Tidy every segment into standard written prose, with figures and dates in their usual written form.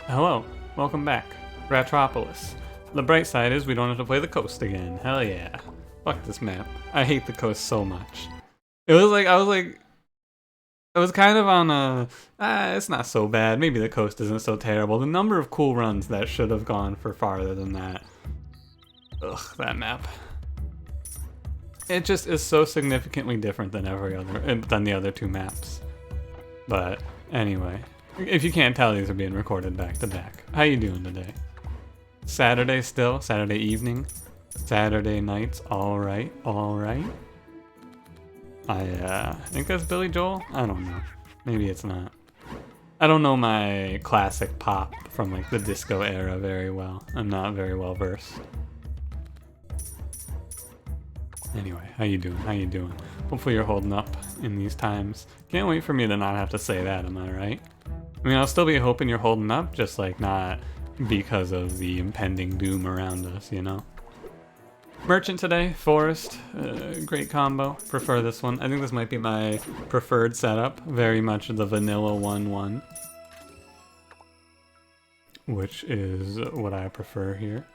Hello, welcome back. Ratropolis. The bright side is we don't have to play the coast again. Hell yeah. Fuck this map. I hate the coast so much. I was kind of on a, it's not so bad. Maybe the coast isn't so terrible. The number of cool runs that should have gone for farther than that. Ugh, that map. It just is so significantly different than than the other two maps. But anyway, if you can't tell, these are being recorded back to back. How you doing today? Saturday still? Saturday evening? Saturday nights? Alright, alright. I think that's Billy Joel? I don't know. Maybe it's not. I don't know my classic pop from like the disco era very well. I'm not very well versed. Anyway, how you doing? How you doing? Hopefully you're holding up in these times. Can't wait for me to not have to say that, am I right? I mean, I'll still be hoping you're holding up, just like not because of the impending doom around us, you know? Merchant today, Forest, great combo. Prefer this one. I think this might be my preferred setup. Very much the vanilla 1-1. Which is what I prefer here.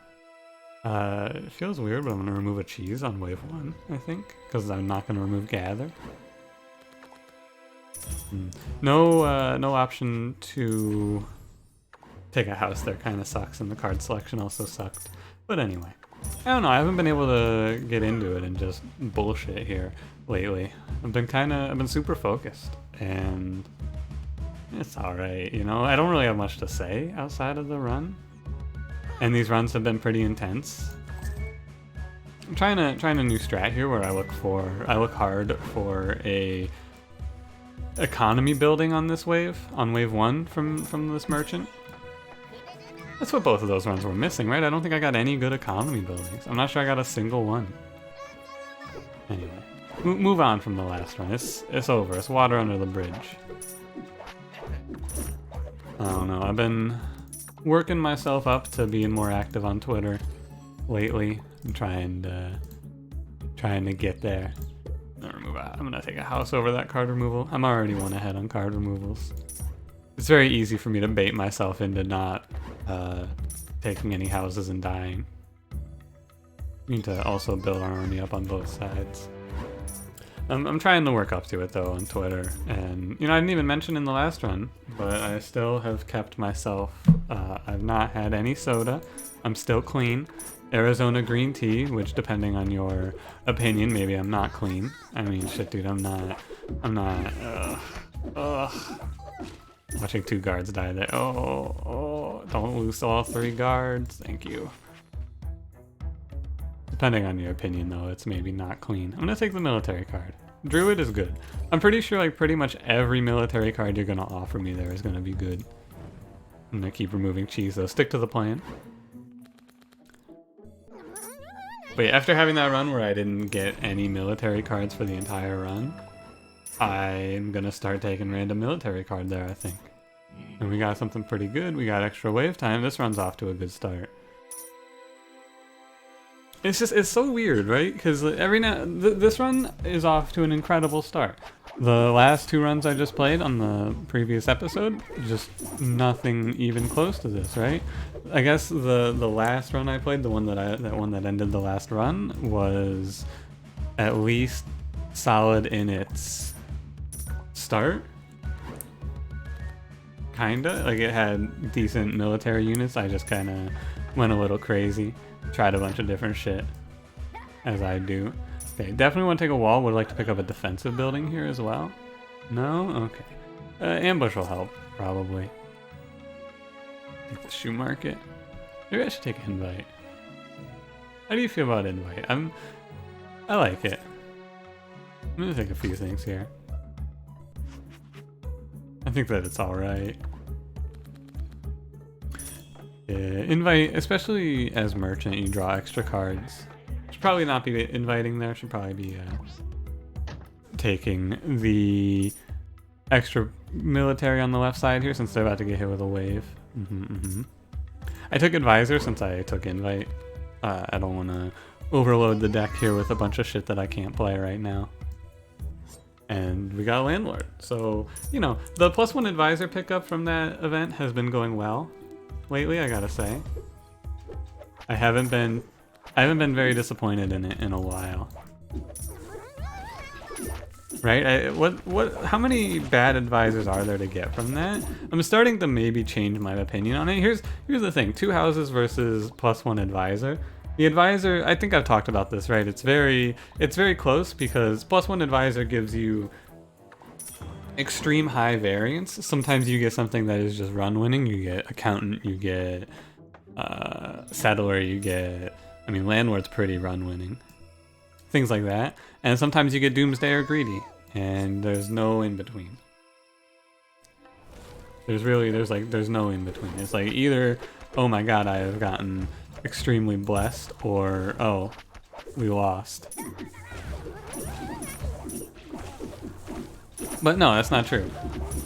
It feels weird, but I'm going to remove a cheese on wave 1, I think. Because I'm not going to remove gather. No option to take a house there kind of sucks, and the card selection also sucked. But anyway. I don't know, I haven't been able to get into it and just bullshit here lately. I've been super focused, and it's alright, you know? I don't really have much to say outside of the run. And these runs have been pretty intense. I'm trying a new strat here where I look hard for a economy building on this wave, on wave 1 from this merchant. That's what both of those runs were missing, right? I don't think I got any good economy buildings. I'm not sure I got a single one. Anyway, move on from the last run. It's over. It's water under the bridge. I don't know. I've been working myself up to being more active on Twitter lately. I'm trying to get there. I'm gonna take a house over that card removal. I'm already one ahead on card removals. It's very easy for me to bait myself into not taking any houses and dying. We need to also build our army up on both sides. I'm trying to work up to it though on Twitter, and you know, I didn't even mention in the last run, but I still have kept myself. I've not had any soda. I'm still clean. Arizona green tea, which depending on your opinion, maybe I'm not clean. I mean, shit, dude, I'm not. Watching 2 guards die there. Oh, don't lose all 3 guards. Thank you. Depending on your opinion, though, it's maybe not clean. I'm gonna take the military card. Druid is good. I'm pretty sure like pretty much every military card you're gonna offer me there is gonna be good. I'm gonna keep removing cheese, though. Stick to the plan. But yeah, after having that run where I didn't get any military cards for the entire run, I'm gonna start taking random military card there, I think. And we got something pretty good. We got extra wave time. This run's off to a good start. It's so weird, right? Because this run is off to an incredible start. The last 2 runs I just played on the previous episode, just nothing even close to this, right? I guess the last run I played, that one that ended the last run, was at least solid in its start. Kinda, like it had decent military units. I just kinda went a little crazy, tried a bunch of different shit, as I do. Okay, definitely want to take a wall. Would like to pick up a defensive building here as well. No? Okay. Ambush will help, probably. Take the shoe market. Maybe I should take invite. How do you feel about invite? I like it. I'm gonna take a few things here. I think that it's alright. Yeah, invite, especially as merchant, you draw extra cards. Should probably not be inviting there, should probably be taking the extra military on the left side here since they're about to get hit with a wave. I took advisor since I took invite. I don't want to overload the deck here with a bunch of shit that I can't play right now. And we got Landlord. So, you know, the +1 advisor pickup from that event has been going well. lately, I gotta say. I haven't been very disappointed in it in a while. Right? How many bad advisors are there to get from that? I'm starting to maybe change my opinion on it. Here's the thing, 2 houses versus +1 advisor. The advisor, I think I've talked about this, right? It's very close because +1 advisor gives you extreme high variance. Sometimes you get something that is just run winning. You get accountant, you get settler, you get, I mean, landlord's pretty run winning. Things like that. And sometimes you get doomsday or greedy, and there's no in between. There's no in between. It's like either, oh my god, I have gotten extremely blessed, or oh, we lost. But no, that's not true.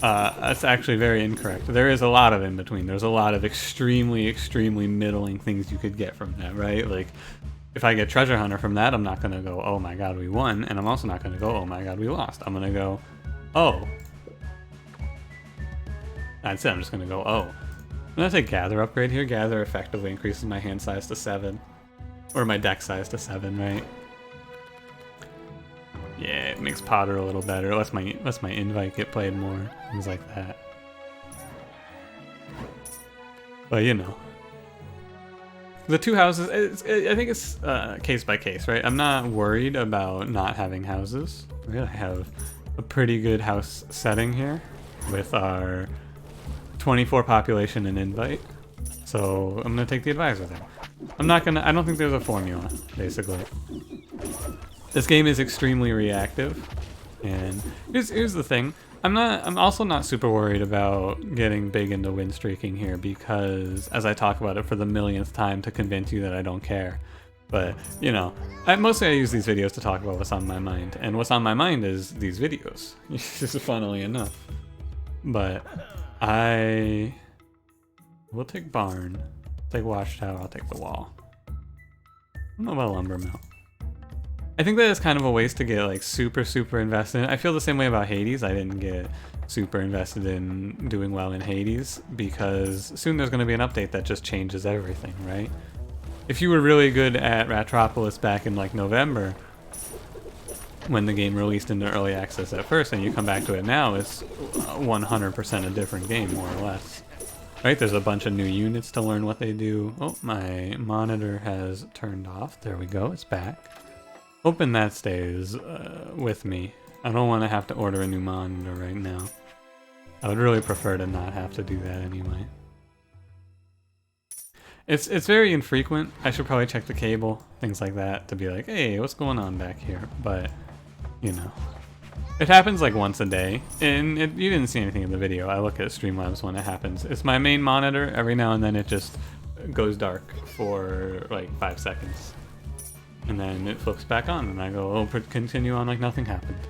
That's actually very incorrect. There is a lot of in between. There's a lot of extremely, extremely middling things you could get from that, right? Like, if I get treasure hunter from that, I'm not gonna go, oh my god, we won, and I'm also not gonna go, oh my god, we lost. I'm gonna go, oh. That's it, I'm just gonna go, oh. I'm gonna take gather upgrade here. Gather effectively increases my hand size to 7. Or my deck size to 7, right? Yeah, it makes Potter a little better. Lets my invite get played more. Things like that. But you know. The 2 houses, I think it's case by case, right? I'm not worried about not having houses. Right? I have a pretty good house setting here with our 24 population and invite. So I'm gonna take the advisor there. I don't think there's a formula, basically. This game is extremely reactive, and here's the thing. I'm also not super worried about getting big into win streaking here because, as I talk about it for the millionth time to convince you that I don't care. But, you know, mostly I use these videos to talk about what's on my mind, and what's on my mind is these videos, funnily enough. But I will take barn, take watchtower, I'll take the wall. I don't know about lumber mill. I think that is kind of a waste to get like super invested in. I feel the same way about Hades. I didn't get super invested in doing well in Hades because soon there's going to be an update that just changes everything, right? If you were really good at Ratropolis back in like November, when the game released into early access at first, and you come back to it now, it's 100% a different game, more or less. Right, there's a bunch of new units to learn what they do. Oh, my monitor has turned off. There we go, it's back. Hoping that stays with me. I don't want to have to order a new monitor right now. I would really prefer to not have to do that anyway. It's very infrequent. I should probably check the cable, things like that, to be like, hey, what's going on back here? But, you know. It happens like once a day, and you didn't see anything in the video. I look at Streamlabs when it happens. It's my main monitor. Every now and then it just goes dark for like 5 seconds. And then it flips back on, and I go, oh, continue on like nothing happened.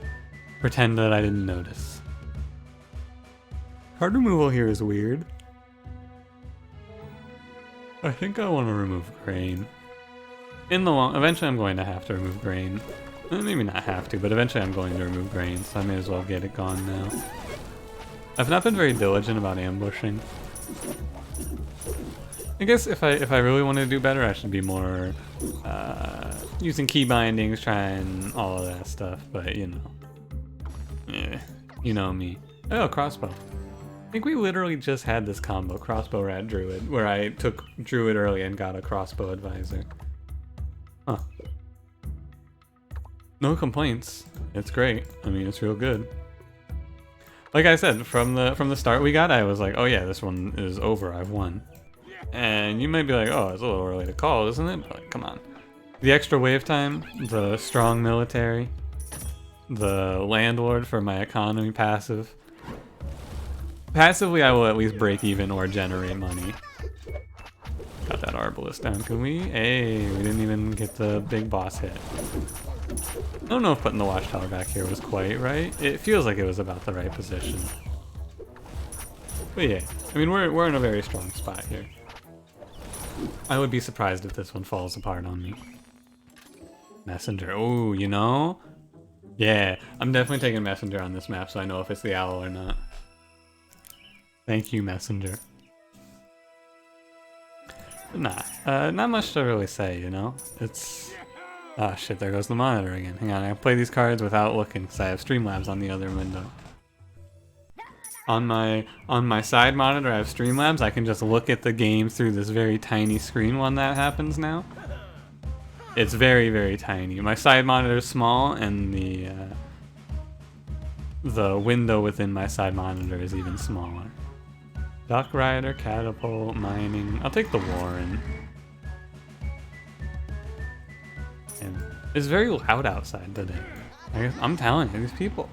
Pretend that I didn't notice. Card removal here is weird. I think I want to remove grain. Eventually I'm going to have to remove grain. Maybe not have to, but eventually I'm going to remove grain, so I may as well get it gone now. I've not been very diligent about ambushing. I guess if I really want to do better, I should be more using key bindings, trying all of that stuff, but you know. You know me. Oh, crossbow. I think we literally just had this combo, crossbow rat druid, where I took druid early and got a crossbow advisor. Huh. No complaints. It's great. I mean, it's real good. Like I said, from the start we got, I was like, oh yeah, this one is over, I've won. And you might be like, oh, it's a little early to call, isn't it? But come on. The extra wave time, the strong military, the landlord for my economy passive. Passively, I will at least break even or generate money. Got that arbalist down. Can we? Hey, we didn't even get the big boss hit. I don't know if putting the watchtower back here was quite right. It feels like it was about the right position. But yeah, I mean, we're in a very strong spot here. I would be surprised if this one falls apart on me. Messenger. Oh, you know? Yeah, I'm definitely taking Messenger on this map so I know if it's the owl or not. Thank you, Messenger. Nah, not much to really say, you know? It's... Ah, shit, there goes the monitor again. Hang on, I play these cards without looking because I have Streamlabs on the other window. On my side monitor, I have Streamlabs. I can just look at the game through this very tiny screen when that happens now. It's very, very tiny. My side monitor is small, and the window within my side monitor is even smaller. Duck Rider, Catapult, Mining. I'll take the Warren. And it's very loud outside today. I'm telling you, these people.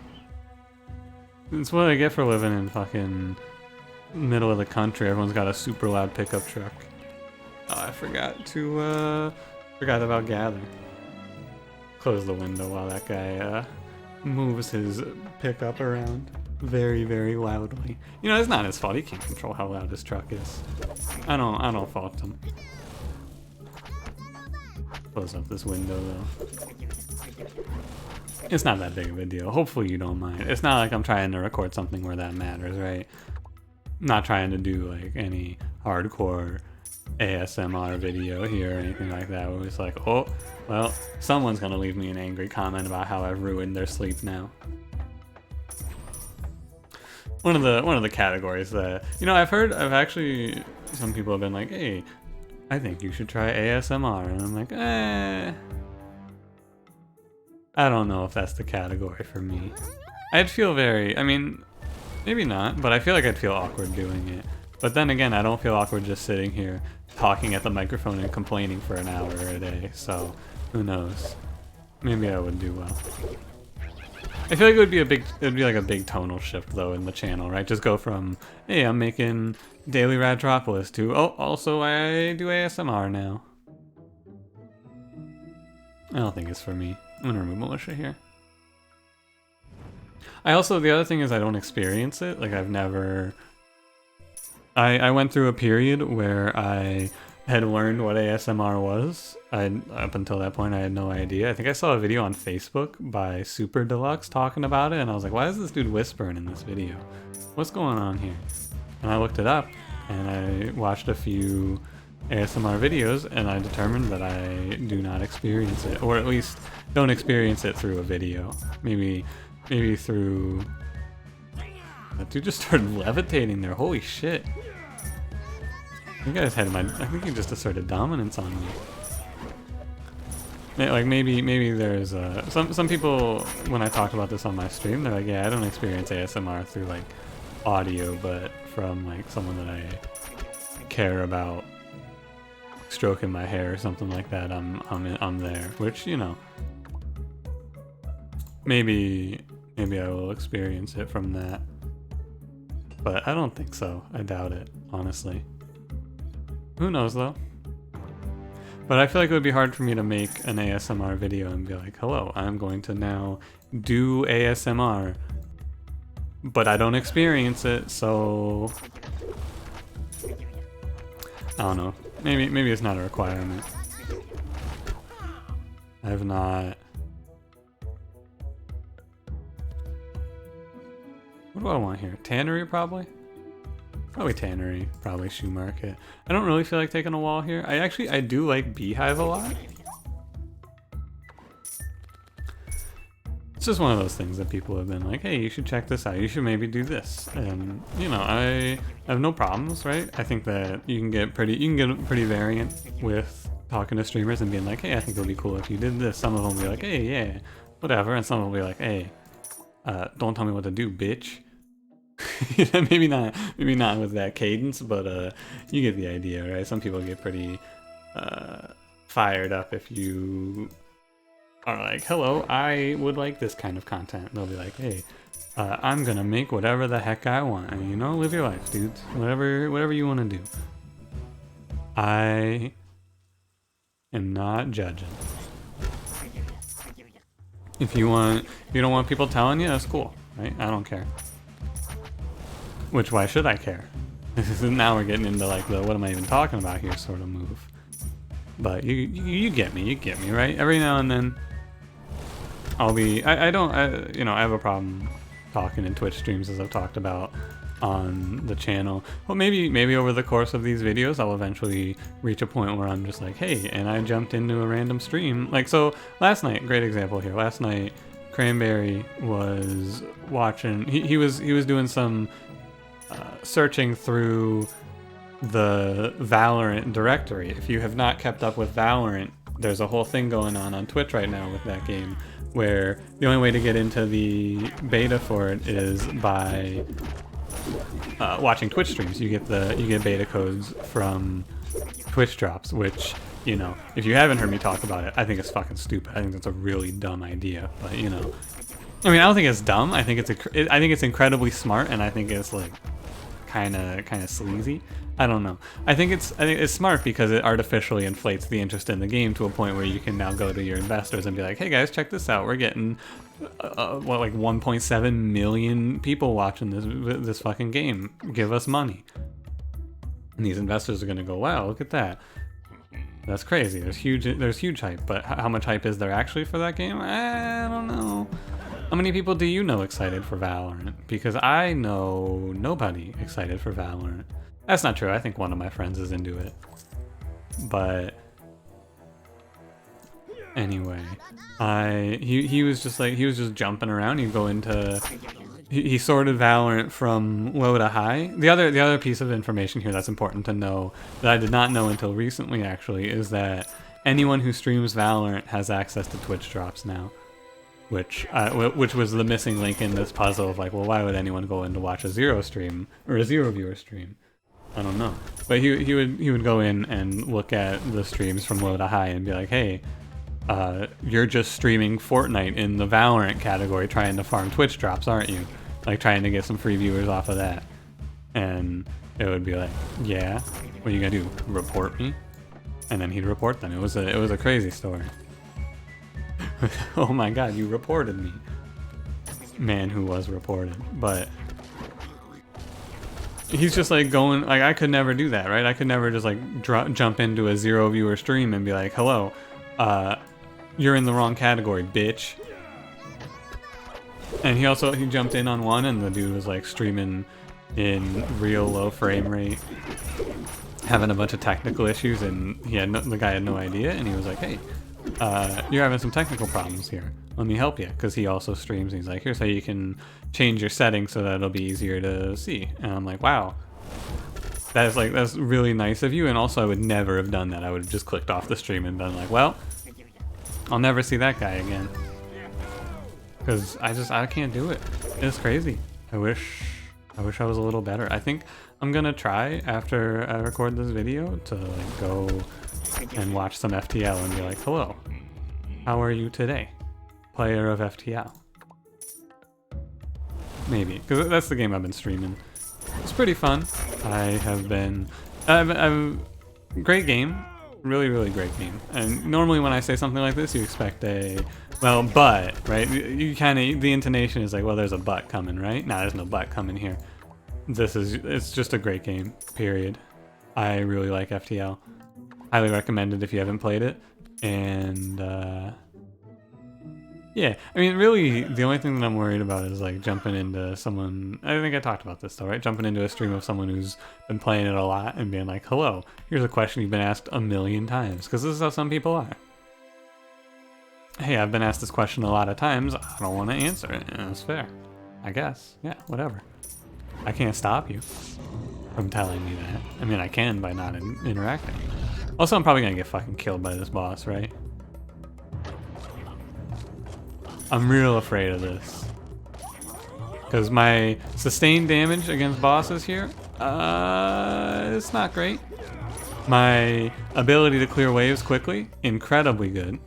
It's what I get for living in fucking middle of the country. Everyone's got a super loud pickup truck. Oh, I forgot about Gather. Close the window while that guy moves his pickup around very, very loudly. You know, it's not his fault. He can't control how loud his truck is. I don't fault him. Close up this window though. It's not that big of a deal. Hopefully you don't mind. It's not like I'm trying to record something where that matters, right? I'm not trying to do like any hardcore ASMR video here or anything like that where it's like, oh, well, someone's gonna leave me an angry comment about how I've ruined their sleep now. One of the categories that, you know, I've actually, some people have been like, hey, I think you should try ASMR, and I'm like, I don't know if that's the category for me. I'd feel very, I mean, maybe not, but I feel like I'd feel awkward doing it. But then again, I don't feel awkward just sitting here talking at the microphone and complaining for an hour a day, so who knows. Maybe I would do well. I feel like it'd be like a big tonal shift though in the channel, right? Just go from, hey, I'm making daily Ratropolis to, oh, also I do ASMR now. I don't think it's for me. I'm gonna remove militia here. The other thing is I don't experience it. Like I've never, I went through a period where I had learned what ASMR was. Up until that point, I had no idea. I think I saw a video on Facebook by Super Deluxe talking about it, and I was like, why is this dude whispering in this video? What's going on here? And I looked it up, and I watched a few ASMR videos, and I determined that I do not experience it, or at least don't experience it through a video. Maybe through... That dude just started levitating there. Holy shit. You guys had I think you just asserted dominance on me. Like maybe there's some people, when I talked about this on my stream, they're like, yeah, I don't experience ASMR through like audio, but from like someone that I care about stroking my hair or something like that, I'm there. Which, you know, maybe I will experience it from that. But I don't think so. I doubt it, honestly. Who knows though? But I feel like it would be hard for me to make an ASMR video and be like, hello, I'm going to now do ASMR. But I don't experience it, so... I don't know. Maybe it's not a requirement. I have not... What do I want here? Tannery, probably? Probably tannery, probably shoe market. I don't really feel like taking a wall here. I do like Beehive a lot. It's just one of those things that people have been like, hey, you should check this out. You should maybe do this. And, you know, I have no problems, right? I think that you can get pretty variant with talking to streamers and being like, hey, I think it would be cool if you did this. Some of them will be like, hey, yeah, whatever. And some will be like, hey, don't tell me what to do, bitch. maybe not with that cadence, but you get the idea, right? Some people get pretty fired up if you are like, hello, I would like this kind of content. They'll be like, hey, I'm gonna make whatever the heck I want, and you know, live your life, dudes. Whatever you want to do. I am not judging. If you don't want people telling you, that's cool, right? I don't care. Which, why should I care? Now we're getting into like the what am I even talking about here sort of move. But you get me, right? Every now and then I'll be, I have a problem talking in Twitch streams, as I've talked about on the channel. Well, maybe over the course of these videos, I'll eventually reach a point where I'm just like, hey, and I jumped into a random stream. Like, so last night, great example here. Last night, Cranberry was watching, he was doing some searching through the Valorant directory. If you have not kept up with Valorant, there's a whole thing going on Twitch right now with that game, where the only way to get into the beta for it is by watching Twitch streams. You get beta codes from Twitch drops, which, you know, if you haven't heard me talk about it, I think it's fucking stupid. I think that's a really dumb idea. But you know, I mean, I don't think it's dumb. I think it's incredibly smart, and I think it's like kind of sleazy. I don't know. I think it's smart because it artificially inflates the interest in the game to a point where you can now go to your investors and be like, hey guys, check this out. We're getting like 1.7 million people watching this fucking game. Give us money. And these investors are gonna go, wow, look at that. That's crazy. There's huge hype, but how much hype is there actually for that game? I don't know. How many people do you know excited for Valorant? Because I know nobody excited for Valorant. That's not true. I think one of my friends is into it. But anyway, he was just jumping around. He'd go into he sorted Valorant from low to high. The other piece of information here that's important to know that I did not know until recently actually is that anyone who streams Valorant has access to Twitch drops now. Which was the missing link in this puzzle of like, well, why would anyone go in to watch a zero stream or a zero viewer stream? I don't know. But he would go in and look at the streams from low to high and be like, hey, you're just streaming Fortnite in the Valorant category trying to farm Twitch drops, aren't you? Like trying to get some free viewers off of that. And it would be like, yeah, what are you gonna do? Report me? And then he'd report them. It was a crazy story. Oh my god, you reported me. Man who was reported. But he's just like going, like I could never do that, right? I could never just like jump into a zero viewer stream and be like, hello, you're in the wrong category, bitch. And he jumped in on one and the dude was like streaming in real low frame rate, having a bunch of technical issues, and the guy had no idea, and he was like, hey, you're having some technical problems here. Let me help you, because he also streams, and he's like, here's how you can change your settings so that it'll be easier to see. And I'm like, wow, that's really nice of you. And also I would never have done that. I would have just clicked off the stream and been like, well, I'll never see that guy again. Because I can't do it. It's crazy. I wish I was a little better. I think I'm gonna try after I record this video to like go and watch some FTL and be like, hello, how are you today, player of FTL? Maybe, because that's the game I've been streaming. It's pretty fun. Great game, really great game. And normally when I say something like this, you expect a, well, but, right? You kind of, the intonation is like, well, there's a but coming, right? Nah, there's no but coming here. It's just a great game, period. I really like FTL. Highly recommend it if you haven't played it. And yeah, I mean, really, the only thing that I'm worried about is like jumping into someone. I think I talked about this though, right? Jumping into a stream of someone who's been playing it a lot and being like, "Hello, here's a question you've been asked a million times," because this is how some people are. Hey, I've been asked this question a lot of times. I don't want to answer it. And that's fair, I guess. Yeah, whatever. I can't stop you from telling me that. I mean, I can by not interacting. Also, I'm probably gonna get fucking killed by this boss, right? I'm real afraid of this. Because my sustained damage against bosses here, it's not great. My ability to clear waves quickly, incredibly good.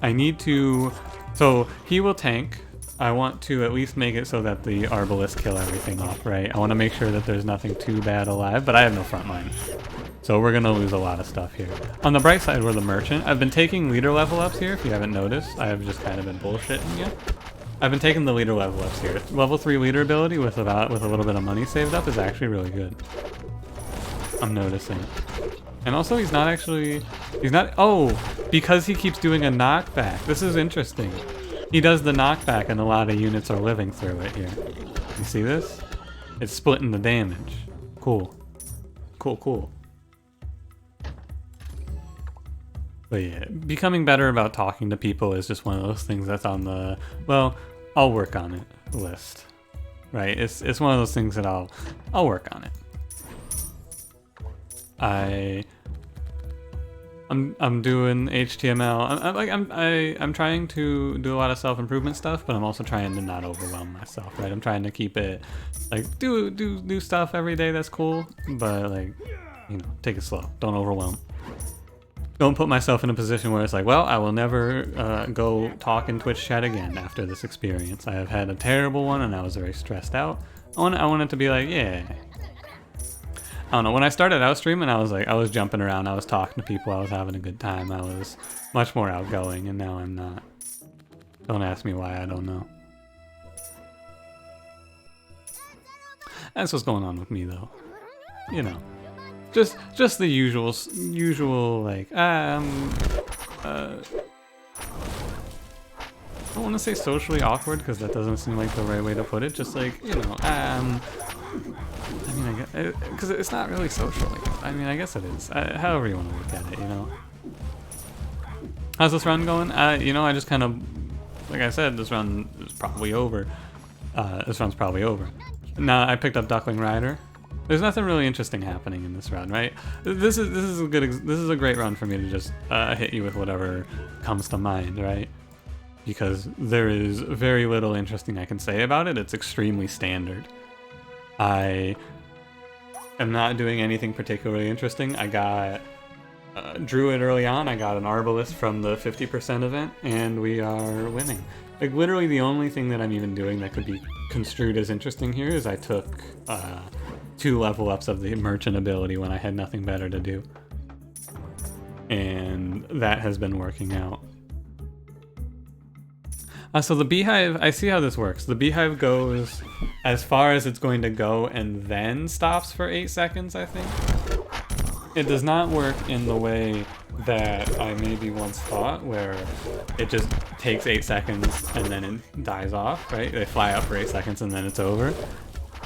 I need to, so he will tank. I want to at least make it so that the Arbalists kill everything off, right? I want to make sure that there's nothing too bad alive, but I have no front line. So we're gonna lose a lot of stuff here. On the bright side, we're the merchant. I've been taking leader level ups here, if you haven't noticed. I have just kind of been bullshitting you. I've been taking the leader level ups here. Level 3 leader ability with a little bit of money saved up is actually really good. I'm noticing. And also he's not, oh, because he keeps doing a knockback. This is interesting. He does the knockback and a lot of units are living through it here. You see this? It's splitting the damage. Cool. Cool. But yeah, becoming better about talking to people is just one of those things that's on the, well, I'll work on it list. Right? It's one of those things that I'll work on it. I'm doing HTML. I'm trying to do a lot of self-improvement stuff, but I'm also trying to not overwhelm myself, right? I'm trying to keep it like do stuff every day that's cool, but like, you know, take it slow. Don't overwhelm. Don't put myself in a position where it's like, well, I will never go talk in Twitch chat again after this experience. I have had a terrible one and I was very stressed out. I want it to be like, yeah. I don't know, when I started out streaming, I was jumping around, I was talking to people, I was having a good time, I was much more outgoing, and now I'm not. Don't ask me why, I don't know. That's what's going on with me, though. You know, just the usual like, I don't want to say socially awkward, because that doesn't seem like the right way to put it, just like, you know, I mean, I guess, because it's not really social. I mean, I guess it is. However you want to look at it, you know. How's this run going? You know, I just kind of, like I said, this run is probably over. This run's probably over. Now I picked up Duckling Rider. There's nothing really interesting happening in this run, right? This is a great run for me to just hit you with whatever comes to mind, right? Because there is very little interesting I can say about it. It's extremely standard. I am not doing anything particularly interesting. I got Druid early on. I got an Arbalest from the 50% event, and we are winning. Like, literally the only thing that I'm even doing that could be construed as interesting here is I took 2 level ups of the merchant ability when I had nothing better to do. And that has been working out. So the beehive, I see how this works. The beehive goes as far as it's going to go and then stops for 8 seconds, I think. It does not work in the way that I maybe once thought, where it just takes 8 seconds and then it dies off, right? They fly up for 8 seconds and then it's over.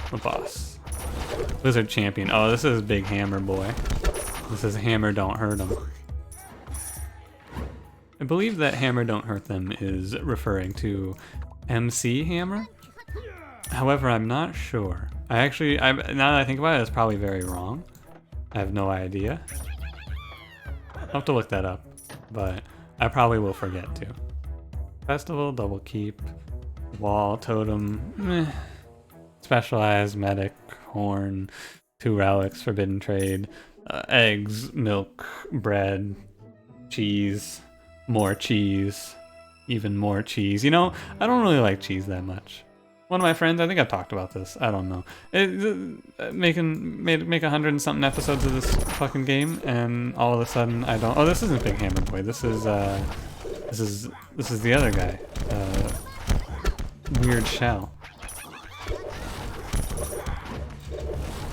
The boss. Wizard Champion. Oh, this is Big Hammer Boy. This is Hammer Don't Hurt Him. I believe that Hammer Don't Hurt Them is referring to MC Hammer. However, I'm not sure. Now that I think about it, it's probably very wrong. I have no idea. I'll have to look that up, but I probably will forget to. Festival, Double Keep, Wall, Totem, meh. Specialized, Medic, Horn, 2 Relics, Forbidden Trade, eggs, milk, bread, cheese, more cheese, even more cheese. You know, I don't really like cheese that much. One of my friends, I think I've talked about this, I don't know. Make 100 and something episodes of this fucking game, and all of a sudden I don't. Oh, this isn't Big Hammer Boy. This is the other guy. Weird Shell.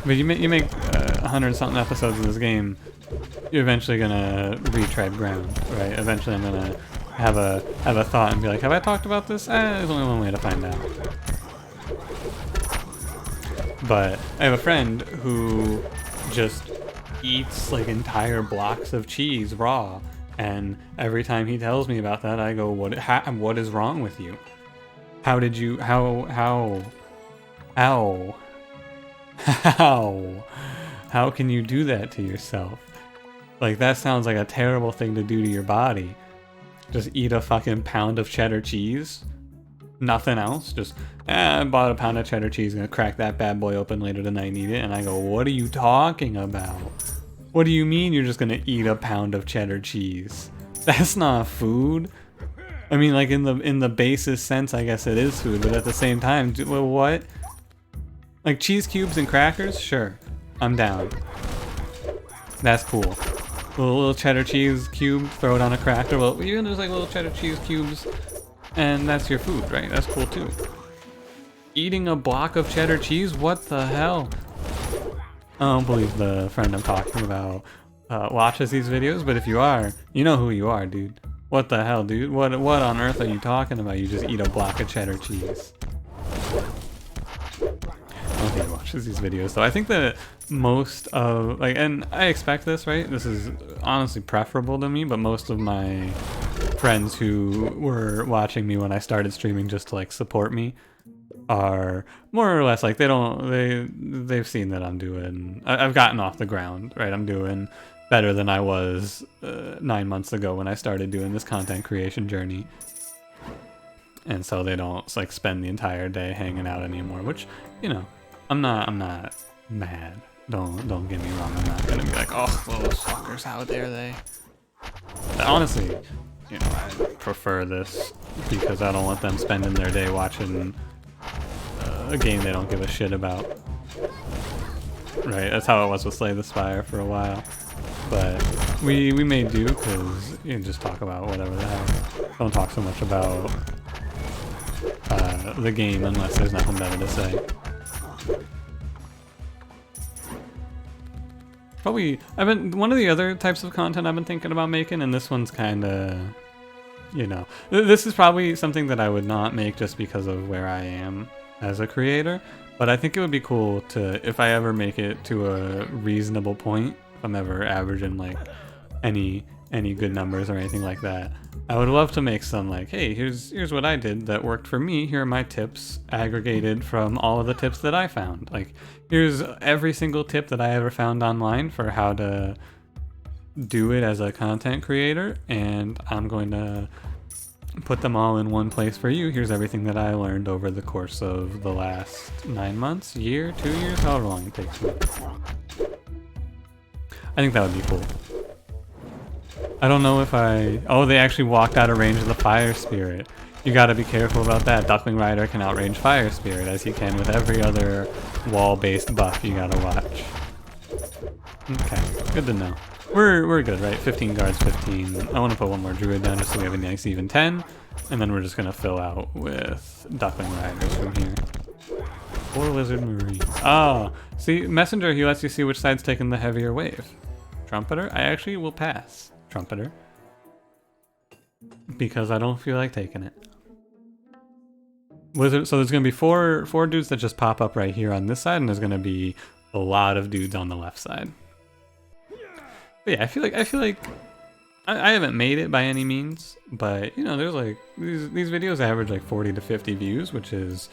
But you make 100 and something episodes of this game, you're eventually gonna retread ground, right? Eventually I'm gonna have a thought and be like, have I talked about this? There's only one way to find out. But I have a friend who just eats like entire blocks of cheese raw, and every time he tells me about that, I go, what is wrong with you? How did you, how can you do that to yourself? Like, that sounds like a terrible thing to do to your body. Just eat a fucking pound of cheddar cheese? Nothing else? Just, I bought a pound of cheddar cheese, gonna crack that bad boy open later tonight and eat it. And I go, what are you talking about? What do you mean you're just gonna eat a pound of cheddar cheese? That's not food. I mean, like, in the basest sense, I guess it is food, but at the same time, well, what? Like, cheese cubes and crackers? Sure. I'm down. That's cool. A little cheddar cheese cube, throw it on a cracker. Well, even there's like little cheddar cheese cubes, and that's your food, right? That's cool too. Eating a block of cheddar cheese? What the hell? I don't believe the friend I'm talking about watches these videos, but if you are, you know who you are, dude. What the hell, dude? What on earth are you talking about? You just eat a block of cheddar cheese. Okay, watch. watches these videos. So I think that most of, like, and I expect this, right? This is honestly preferable to me, but most of my friends who were watching me when I started streaming just to like support me are more or less like they've seen that I've gotten off the ground, right? I'm doing better than I was 9 months ago when I started doing this content creation journey. And so they don't like spend the entire day hanging out anymore, which, you know, I'm not mad. Don't get me wrong. I'm not gonna be like, oh, well, those fuckers, how dare they? But honestly, you know, I prefer this because I don't want them spending their day watching a game they don't give a shit about. Right? That's how it was with Slay the Spire for a while. But we made do because you can just talk about whatever the hell. Don't talk so much about the game unless there's nothing better to say. Probably, one of the other types of content I've been thinking about making, and this one's kind of, you know, this is probably something that I would not make just because of where I am as a creator, but I think it would be cool to, if I ever make it to a reasonable point, if I'm ever averaging like any good numbers or anything like that, I would love to make some like, hey, here's what I did that worked for me. Here are my tips aggregated from all of the tips that I found. Like, here's every single tip that I ever found online for how to do it as a content creator, and I'm going to put them all in one place for you. Here's everything that I learned over the course of the last 9 months, year, 2 years, however long it takes me. I think that would be cool. I don't know if oh, they actually walked out of range of the Fire Spirit. You gotta be careful about that. Duckling Rider can outrange Fire Spirit, as he can with every other wall-based buff you gotta watch. Okay, good to know. We're good, right? 15 guards, 15. I want to put one more druid down just so we have a nice even 10. And then we're just gonna fill out with Duckling Riders from here. Or Lizard Marines. Oh, see, Messenger, he lets you see which side's taking the heavier wave. Trumpeter, I actually will pass Trumpeter because I don't feel like taking it. Wizard, so there's gonna be four dudes that just pop up right here on this side, and there's gonna be a lot of dudes on the left side. But yeah, I feel like I haven't made it by any means, but you know, there's like these videos average like 40 to 50 views, which is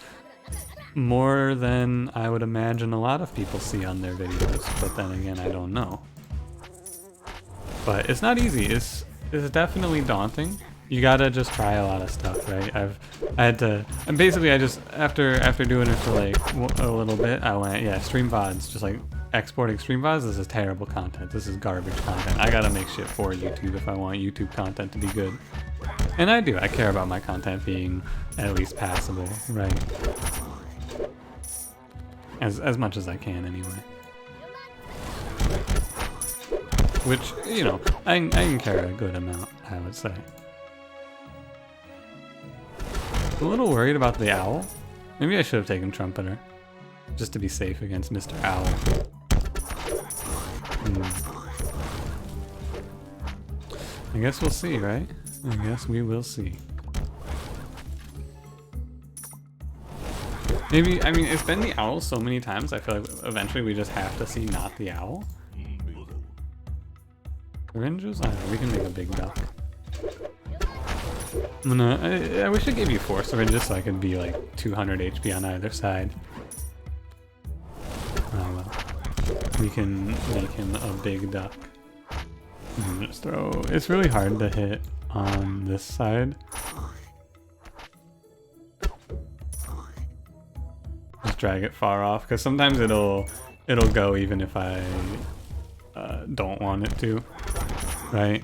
more than I would imagine a lot of people see on their videos. But then again, I don't know. But it's not easy. It's definitely daunting. You gotta just try a lot of stuff, right? I had to, and basically I just after doing it for like a little bit, I went, yeah, stream VODs, just like exporting stream VODs. This is terrible content. This is garbage content. I gotta make shit for YouTube if I want YouTube content to be good. And I do. I care about my content being at least passable, right? As much as I can, anyway. Which, you know, I can care a good amount, I would say. I'm a little worried about the owl. Maybe I should have taken Trumpeter, just to be safe against Mr. Owl. I guess we'll see, right? I guess we will see. Maybe, I mean, it's been the owl so many times, I feel like eventually we just have to see not the owl. Syringes? I don't know, we can make a big duck. I wish I gave you 4 syringes so I could be like 200 HP on either side. Oh well. We can make him a big duck. And just throw... It's really hard to hit on this side. Just drag it far off, because sometimes it'll go even if I don't want it to, right?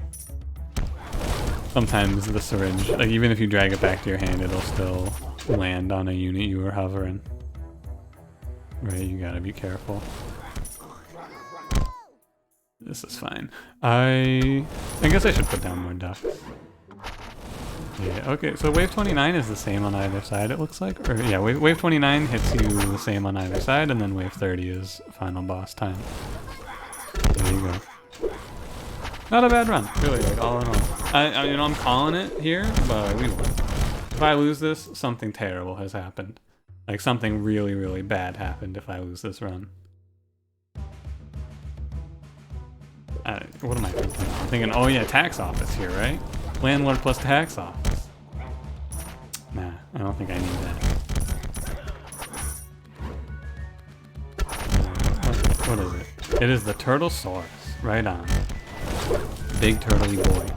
Sometimes the syringe, like even if you drag it back to your hand, it'll still land on a unit you were hovering. Right, you gotta be careful. This is fine. I guess I should put down more ducks. Yeah, okay, so wave 29 is the same on either side, it looks like. Or yeah, wave 29 hits you the same on either side, and then wave 30 is final boss time. There you go. Not a bad run, really, like all in all. You know, I'm calling it here, but we won. If I lose this, something terrible has happened. Like something really, really bad happened if I lose this run. What am I thinking? I'm thinking, oh yeah, tax office here, right? Landlord plus tax office. Nah, I don't think I need that. What is it? It is the Turtlesaurus. Right on. Big turtley boy.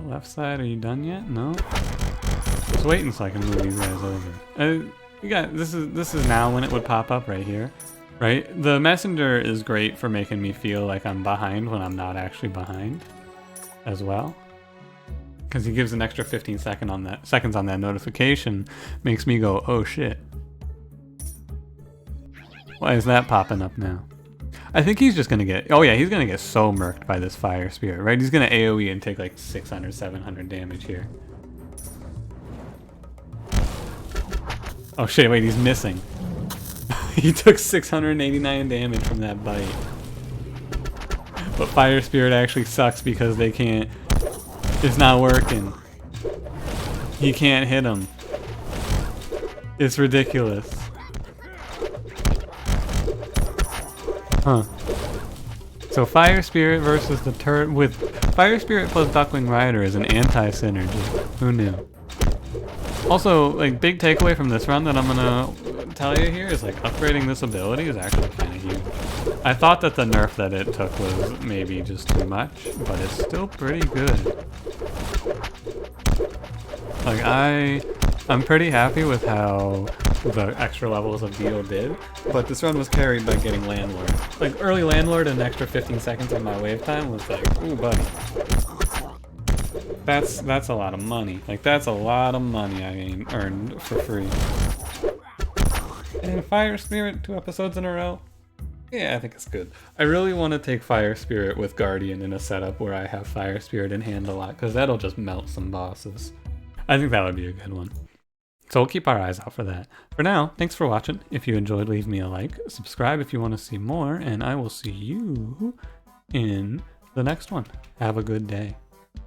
Left side, are you done yet? No? Just waiting so I can move these guys over. You got this is now when it would pop up right here. Right? The messenger is great for making me feel like I'm behind when I'm not actually behind as well. Because he gives an extra 15 seconds on that notification, makes me go, oh shit. Why is that popping up now? I think he's just gonna get, oh yeah, he's gonna get so murked by this fire spirit, right? He's gonna AoE and take like 600, 700 damage here. Oh shit, wait, he's missing. He took 689 damage from that bite. But fire spirit actually sucks because they can't, it's not working. He can't hit him. It's ridiculous. Huh. So Fire Spirit versus the turret with Fire Spirit plus Duckwing Rider is an anti-synergy. Who knew? Also, like, big takeaway from this run that I'm gonna tell you here is like upgrading this ability is actually kind of huge. I thought that the nerf that it took was maybe just too much, but it's still pretty good. Like I'm pretty happy with how the extra levels of Dio did, but this run was carried by getting Landlord. Like early Landlord and an extra 15 seconds on my wave time was like, ooh buddy. That's a lot of money. Like that's a lot of money I earned for free. And Fire Spirit 2 episodes in a row. Yeah, I think it's good. I really want to take Fire Spirit with Guardian in a setup where I have Fire Spirit in hand a lot, because that'll just melt some bosses. I think that would be a good one. So we'll keep our eyes out for that. For now, thanks for watching. If you enjoyed, leave me a like. Subscribe if you want to see more, and I will see you in the next one. Have a good day.